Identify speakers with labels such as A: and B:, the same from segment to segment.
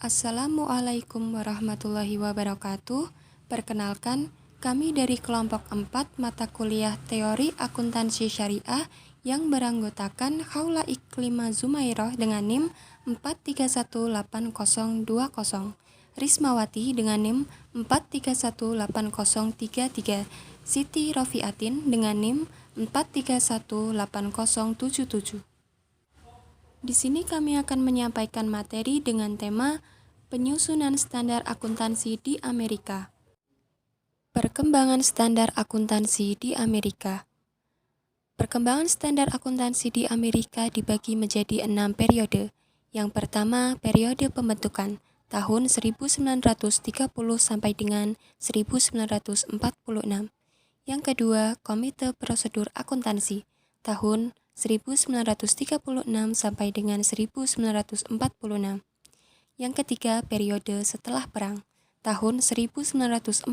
A: Assalamualaikum warahmatullahi wabarakatuh. Perkenalkan, kami dari kelompok 4 mata kuliah Teori Akuntansi Syariah yang beranggotakan Haula Iklima Zumairoh dengan NIM 4318020, Rismawati dengan NIM 4318033, Siti Rofiatin dengan NIM 4318077. Di sini kami akan menyampaikan materi dengan tema penyusunan standar akuntansi di Amerika. Perkembangan standar akuntansi di Amerika. Perkembangan standar akuntansi di Amerika dibagi menjadi 6 periode. Yang pertama, periode pembentukan tahun 1930 sampai dengan 1946. Yang kedua, Komite Prosedur Akuntansi tahun 1936 sampai dengan 1946. Yang ketiga, periode setelah perang tahun 1946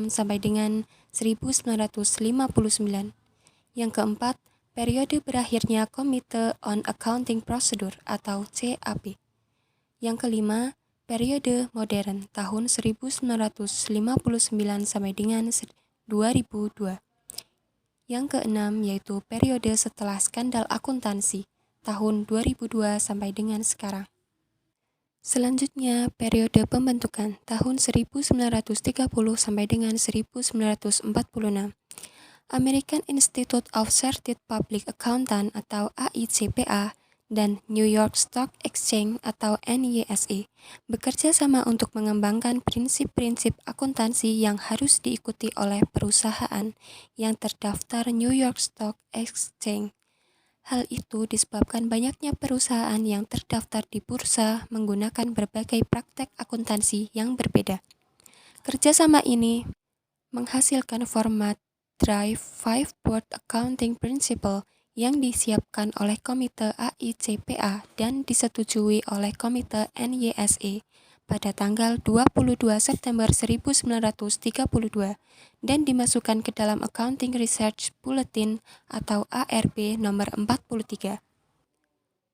A: sampai dengan 1959. Yang keempat, periode berakhirnya Komite on Accounting Procedure atau CAP. Yang kelima, periode modern tahun 1959 sampai dengan 2002. Yang keenam yaitu periode setelah skandal akuntansi tahun 2002 sampai dengan sekarang. Selanjutnya, periode pembentukan tahun 1930 sampai dengan 1946. American Institute of Chartered Public Accountant atau AICPA dan New York Stock Exchange atau NYSE bekerja sama untuk mengembangkan prinsip-prinsip akuntansi yang harus diikuti oleh perusahaan yang terdaftar New York Stock Exchange. Hal itu disebabkan banyaknya perusahaan yang terdaftar di bursa menggunakan berbagai praktek akuntansi yang berbeda. Kerjasama ini menghasilkan format Drive 5 Board Accounting Principle yang disiapkan oleh Komite AICPA dan disetujui oleh Komite NYSE pada tanggal 22 September 1932 dan dimasukkan ke dalam Accounting Research Bulletin atau ARB nomor 43.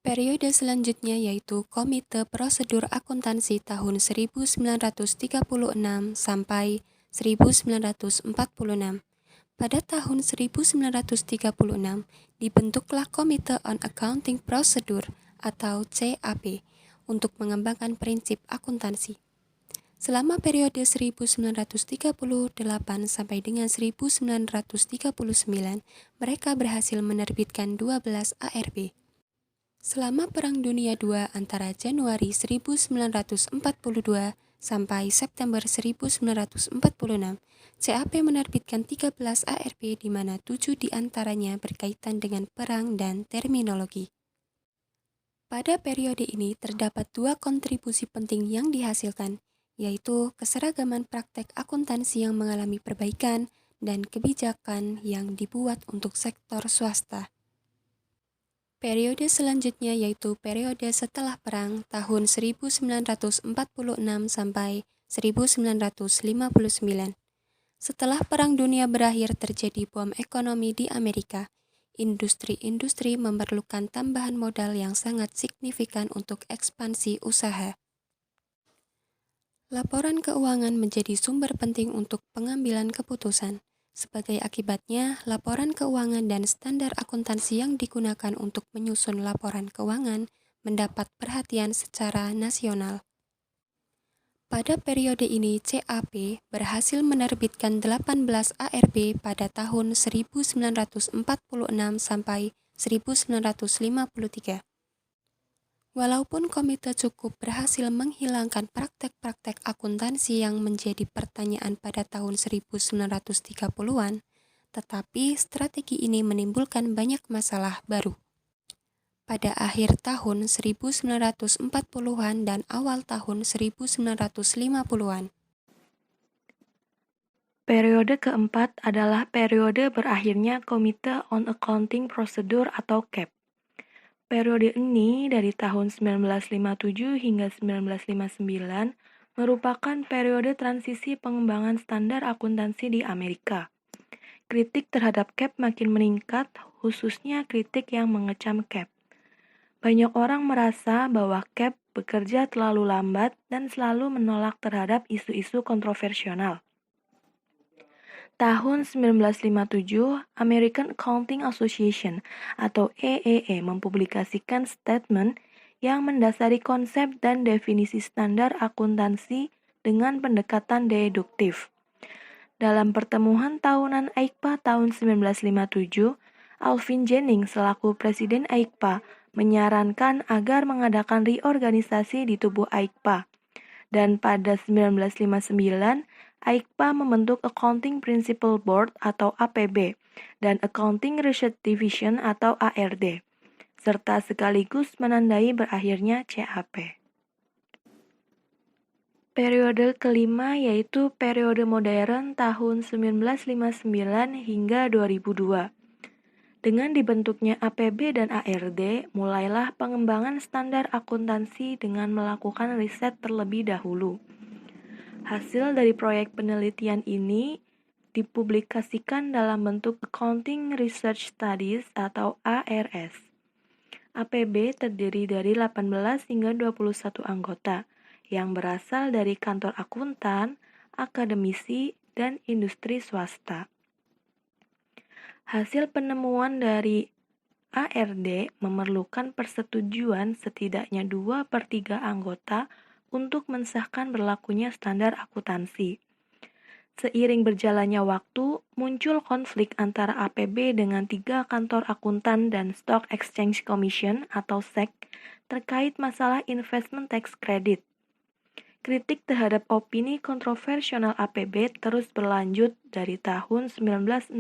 A: Periode selanjutnya yaitu Komite Prosedur Akuntansi tahun 1936 sampai 1946. Pada tahun 1936, dibentuklah Komite on Accounting Procedure atau CAP untuk mengembangkan prinsip akuntansi. Selama periode 1938 sampai dengan 1939, mereka berhasil menerbitkan 12 ARB. Selama Perang Dunia II antara Januari 1942 sampai September 1946, CAP menerbitkan 13 ARB di mana 7 diantaranya berkaitan dengan perang dan terminologi. Pada periode ini terdapat 2 kontribusi penting yang dihasilkan, yaitu keseragaman praktek akuntansi yang mengalami perbaikan dan kebijakan yang dibuat untuk sektor swasta. Periode selanjutnya yaitu periode setelah perang tahun 1946 sampai 1959. Setelah Perang Dunia berakhir terjadi bom ekonomi di Amerika. Industri-industri memerlukan tambahan modal yang sangat signifikan untuk ekspansi usaha. Laporan keuangan menjadi sumber penting untuk pengambilan keputusan. Sebagai akibatnya, laporan keuangan dan standar akuntansi yang digunakan untuk menyusun laporan keuangan mendapat perhatian secara nasional. Pada periode ini, CAP berhasil menerbitkan 18 ARB pada tahun 1946 sampai 1953. Walaupun komite cukup berhasil menghilangkan praktek-praktek akuntansi yang menjadi pertanyaan pada tahun 1930-an, tetapi strategi ini menimbulkan banyak masalah baru. Pada akhir tahun 1940-an dan awal tahun 1950-an.
B: Periode keempat adalah periode berakhirnya Komite on Accounting Procedure atau CAP. Periode ini dari tahun 1957 hingga 1959 merupakan periode transisi pengembangan standar akuntansi di Amerika. Kritik terhadap CAP makin meningkat, khususnya kritik yang mengecam CAP. Banyak orang merasa bahwa CAP bekerja terlalu lambat dan selalu menolak terhadap isu-isu kontroversial. Tahun 1957, American Accounting Association atau AAA mempublikasikan statement yang mendasari konsep dan definisi standar akuntansi dengan pendekatan deduktif. Dalam pertemuan tahunan AICPA tahun 1957, Alvin Jennings selaku Presiden AICPA menyarankan agar mengadakan reorganisasi di tubuh AICPA. Dan pada 1959, AICPA membentuk Accounting Principal Board atau APB dan Accounting Research Division atau ARD, serta sekaligus menandai berakhirnya CAP. Periode kelima yaitu periode modern tahun 1959 hingga 2002. Dengan dibentuknya APB dan ARD, mulailah pengembangan standar akuntansi dengan melakukan riset terlebih dahulu. Hasil dari proyek penelitian ini dipublikasikan dalam bentuk Accounting Research Studies atau ARS. APB terdiri dari 18 hingga 21 anggota yang berasal dari kantor akuntan, akademisi, dan industri swasta. Hasil penemuan dari ARD memerlukan persetujuan setidaknya 2/3 anggota untuk mensahkan berlakunya standar akuntansi. Seiring berjalannya waktu, muncul konflik antara APB dengan 3 kantor akuntan dan Stock Exchange Commission atau SEC terkait masalah investment tax credit. Kritik terhadap opini kontroversial APB terus berlanjut dari tahun 1965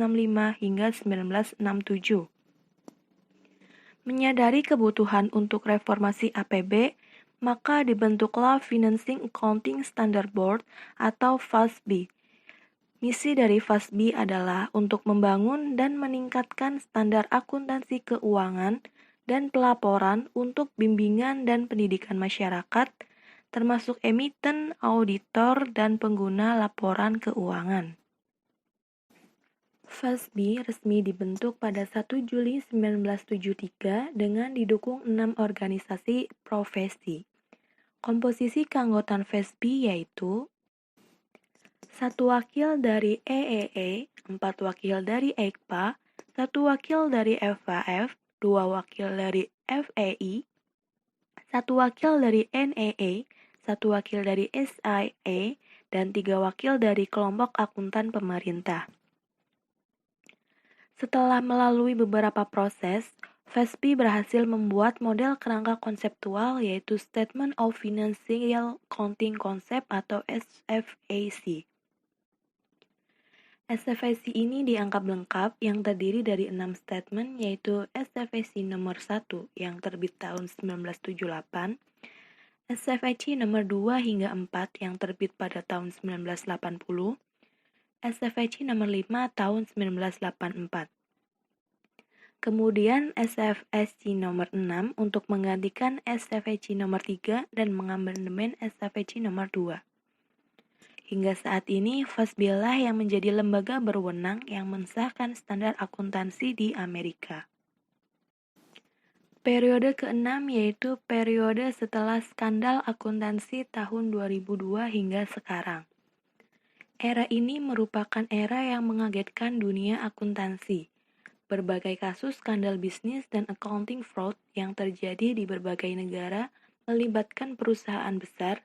B: hingga 1967. Menyadari kebutuhan untuk reformasi APB, maka dibentuklah Financing Accounting Standard Board atau FASB. Misi dari FASB adalah untuk membangun dan meningkatkan standar akuntansi keuangan dan pelaporan untuk bimbingan dan pendidikan masyarakat, termasuk emiten, auditor, dan pengguna laporan keuangan. FASB resmi dibentuk pada 1 Juli 1973 dengan didukung 6 organisasi profesi. Komposisi keanggotaan FASB yaitu 1 wakil dari EEE, 4 wakil dari AICPA, 1 wakil dari FAF, 2 wakil dari FEI, 1 wakil dari NEA, 1 wakil dari SIA, dan 3 wakil dari kelompok akuntan pemerintah. Setelah melalui beberapa proses, FASB berhasil membuat model kerangka konseptual yaitu Statement of Financial Accounting Concept atau SFAC. SFAC ini dianggap lengkap yang terdiri dari 6 statement yaitu SFAC nomor 1 yang terbit tahun 1978, SFAC nomor 2 hingga 4 yang terbit pada tahun 1980, SFAC nomor 5 tahun 1984. Kemudian SFAC nomor 6 untuk menggantikan SFAC nomor 3 dan mengamandemen SFAC nomor 2. Hingga saat ini, FASB lah yang menjadi lembaga berwenang yang mensahkan standar akuntansi di Amerika. Periode ke-6 yaitu periode setelah skandal akuntansi tahun 2002 hingga sekarang. Era ini merupakan era yang mengagetkan dunia akuntansi. Berbagai kasus skandal bisnis dan accounting fraud yang terjadi di berbagai negara melibatkan perusahaan besar,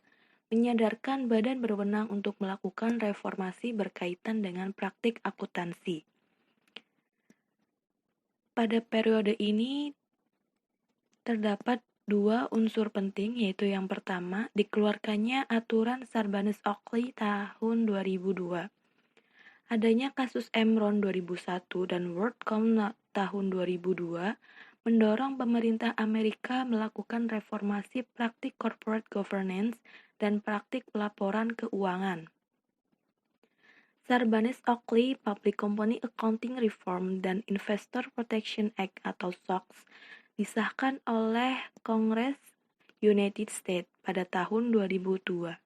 B: menyadarkan badan berwenang untuk melakukan reformasi berkaitan dengan praktik akuntansi. Pada periode ini terdapat 2 unsur penting, yaitu yang pertama, dikeluarkannya aturan Sarbanes-Oxley tahun 2002. Adanya kasus Enron 2001 dan WorldCom tahun 2002 mendorong pemerintah Amerika melakukan reformasi praktik corporate governance dan praktik pelaporan keuangan. Sarbanes-Oxley Public Company Accounting Reform dan Investor Protection Act atau SOX disahkan oleh Kongres United States pada tahun 2002.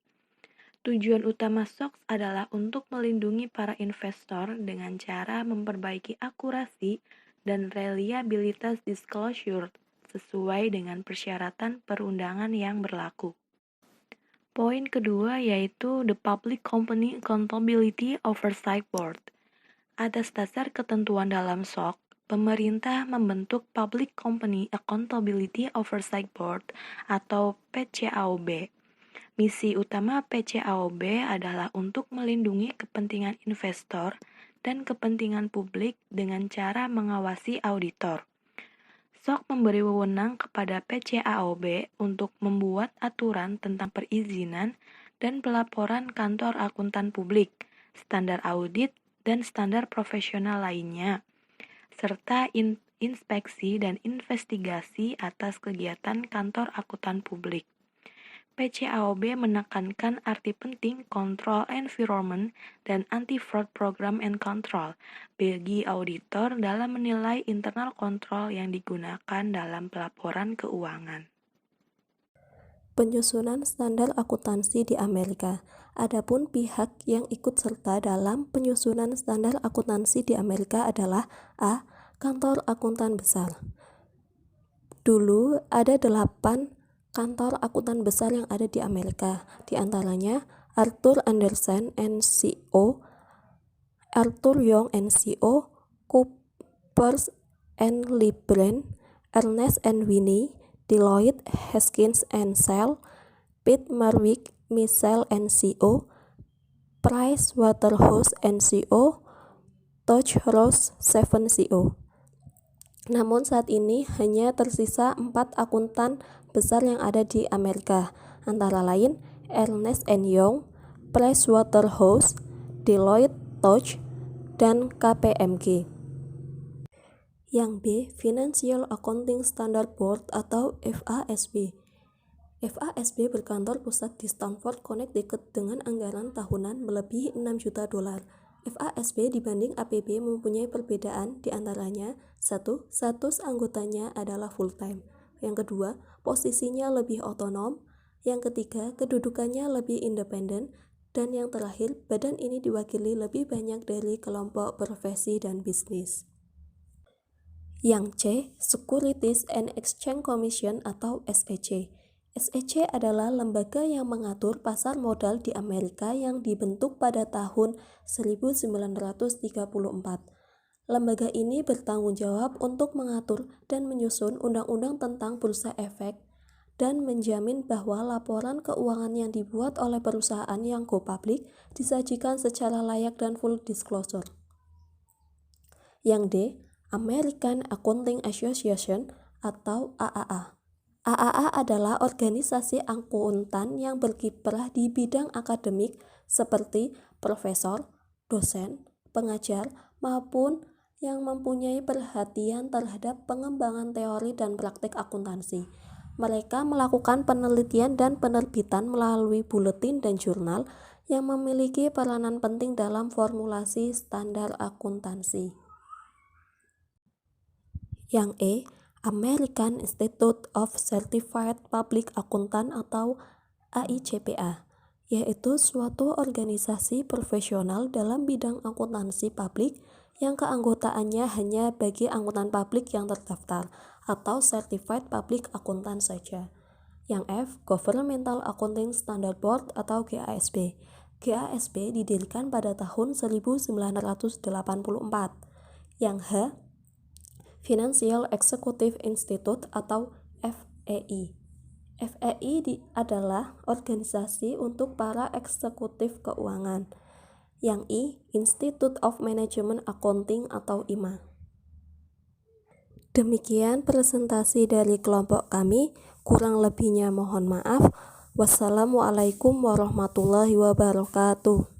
B: Tujuan utama SOX adalah untuk melindungi para investor dengan cara memperbaiki akurasi dan reliabilitas disclosure sesuai dengan persyaratan perundangan yang berlaku. Poin kedua yaitu The Public Company Accountability Oversight Board. Atas dasar ketentuan dalam SOC, pemerintah membentuk Public Company Accountability Oversight Board atau PCAOB. Misi utama PCAOB adalah untuk melindungi kepentingan investor dan kepentingan publik dengan cara mengawasi auditor. SOC memberi wewenang kepada PCAOB untuk membuat aturan tentang perizinan dan pelaporan kantor akuntan publik, standar audit, dan standar profesional lainnya, serta inspeksi dan investigasi atas kegiatan kantor akuntan publik. PCAOB menekankan arti penting control environment dan anti-fraud program and control bagi auditor dalam menilai internal control yang digunakan dalam pelaporan keuangan.
A: Penyusunan standar akuntansi di Amerika. Adapun pihak yang ikut serta dalam penyusunan standar akuntansi di Amerika adalah A. Kantor akuntan besar. Dulu ada 8 kantor akuntan besar yang ada di Amerika, di antaranya Arthur Andersen NCO, Arthur Young NCO, Coopers and Lybrand, Ernst and Winnie, Deloitte Haskins and Sell, Pitt Marwick Mitchell NCO, Price Waterhouse NCO, Touch Ross 7CO. Namun saat ini hanya tersisa 4 akuntan besar yang ada di Amerika, antara lain Ernst & Young, Pricewaterhouse, Deloitte Touch, dan KPMG. Yang B, Financial Accounting Standard Board atau FASB. FASB berkantor pusat di Stamford, Connecticut dengan anggaran tahunan melebihi $6 juta. FASB dibanding APB mempunyai perbedaan, di antaranya 1. Status anggotanya adalah full-time. Yang kedua, posisinya lebih otonom. Yang ketiga, kedudukannya lebih independen. Dan yang terakhir, badan ini diwakili lebih banyak dari kelompok profesi dan bisnis. Yang C, Securities and Exchange Commission atau SEC. SEC adalah lembaga yang mengatur pasar modal di Amerika yang dibentuk pada tahun 1934. Lembaga ini bertanggung jawab untuk mengatur dan menyusun undang-undang tentang bursa efek dan menjamin bahwa laporan keuangan yang dibuat oleh perusahaan yang go public disajikan secara layak dan full disclosure. Yang D, American Accounting Association atau AAA. AAA adalah organisasi akuntan yang berkiprah di bidang akademik seperti profesor, dosen, pengajar, maupun yang mempunyai perhatian terhadap pengembangan teori dan praktik akuntansi. Mereka melakukan penelitian dan penerbitan melalui buletin dan jurnal yang memiliki peranan penting dalam formulasi standar akuntansi. Yang E, American Institute of Certified Public Accountant atau AICPA, yaitu suatu organisasi profesional dalam bidang akuntansi publik yang keanggotaannya hanya bagi akuntan publik yang terdaftar atau Certified Public Accountant saja. Yang F, Governmental Accounting Standard Board atau GASB. GASB didirikan pada tahun 1984. Yang H, Financial Executive Institute atau FEI. FEI adalah organisasi untuk para eksekutif keuangan. Yang I, Institute of Management Accounting atau IMA. Demikian presentasi dari kelompok kami, kurang lebihnya mohon maaf. Wassalamualaikum warahmatullahi wabarakatuh.